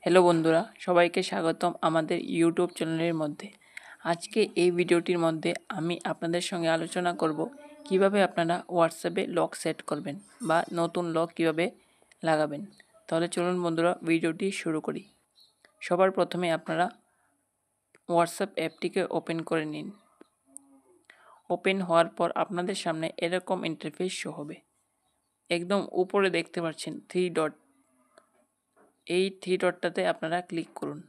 Hello বন্ধুরা, সবাইকে স্বাগতম আমাদের ইউটিউব চ্যানেলের মধ্যে। আজকে এই ভিডিওটির মধ্যে আমি আপনাদের সঙ্গে আলোচনা করব কিভাবে আপনারা হোয়াটসঅ্যাপে লক সেট করবেন বা নতুন লক কিভাবে লাগাবেন। তাহলে চলুন বন্ধুরা ভিডিওটি শুরু করি। সবার প্রথমে আপনারা হোয়াটসঅ্যাপ অ্যাপটিকে ওপেন করে নিন। ওপেন হওয়ার পর আপনাদের সামনে এরকম ইন্টারফেস শো হবে। একদম উপরে দেখতে পাচ্ছেন থ্রি ডট, এই থ্রি ডটটাতে আপনারা ক্লিক করুন।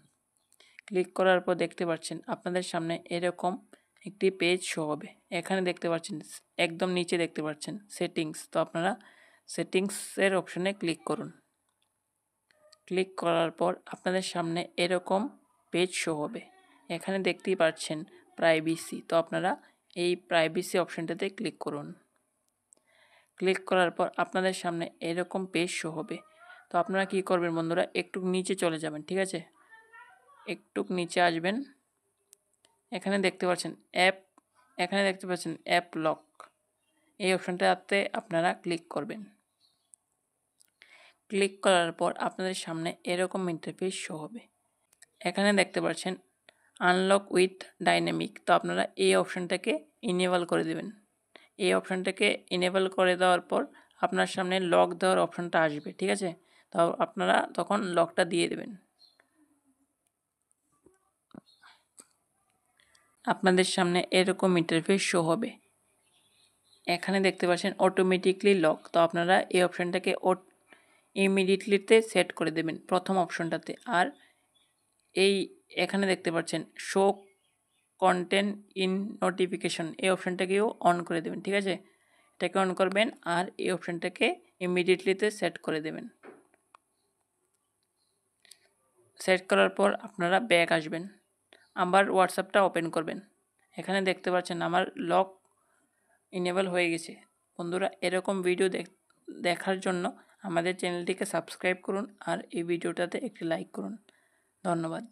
ক্লিক করার পর দেখতে পাচ্ছেন আপনাদের সামনে এরকম একটি পেজ শো হবে। এখানে দেখতে পাচ্ছেন একদম নিচে দেখতে পাচ্ছেন সেটিংস, তো আপনারা সেটিংসের অপশনে ক্লিক করুন। ক্লিক করার পর আপনাদের সামনে এরকম পেজ শো হবে। এখানে দেখতেই পাচ্ছেন প্রাইভেসি, তো আপনারা এই প্রাইভেসি অপশনটাতে ক্লিক করুন। ক্লিক করার পর আপনাদের সামনে এরকম পেজ শো হবে। তো আপনারা কি করবেন বন্ধুরা, একটু নিচে চলে যাবেন, ঠিক আছে? একটু নিচে আসবেন, এখানে দেখতে পাচ্ছেন অ্যাপ লক, এই অপশনটাতে আপনারা ক্লিক করবেন। ক্লিক করার পর আপনাদের সামনে এরকম ইন্টারফেস শো হবে। এখানে দেখতে পাচ্ছেন আনলক উইথ ডাইনামিক, তো আপনারা এই অপশনটাকে ইনেবল করে দেবেন। এই অপশনটাকে ইনেবল করে দেওয়ার পর আপনার সামনে লক দেওয়ার অপশনটা আসবে, ঠিক আছে? তো আপনারা তখন লকটা দিয়ে দেবেন। আপনাদের সামনে এরকম ইন্টারফেস শো হবে। এখানে দেখতে পাচ্ছেন অটোমেটিকলি লক, তো আপনারা এই অপশনটাকে ইমিডিয়েটলিতে সেট করে দেবেন প্রথম অপশনটাতে। আর এই এখানে দেখতে পাচ্ছেন শো কন্টেন্ট ইন নোটিফিকেশন, এই অপশনটাকেও অন করে দেবেন, ঠিক আছে? এটাকে অন করবেন আর এই অপশনটাকে ইমিডিয়েটলিতে সেট করে দেবেন। সেট করার পর আপনারা ব্যাক আসবেন, আবার হোয়াটসঅ্যাপটা ওপেন করবেন। এখানে দেখতে পাচ্ছেন আমার লক ইনেবল হয়ে গেছে। বন্ধুরা, এরকম ভিডিও দেখার জন্য আমাদের চ্যানেলটিকে সাবস্ক্রাইব করুন আর এই ভিডিওটাতে একটি লাইক করুন। ধন্যবাদ।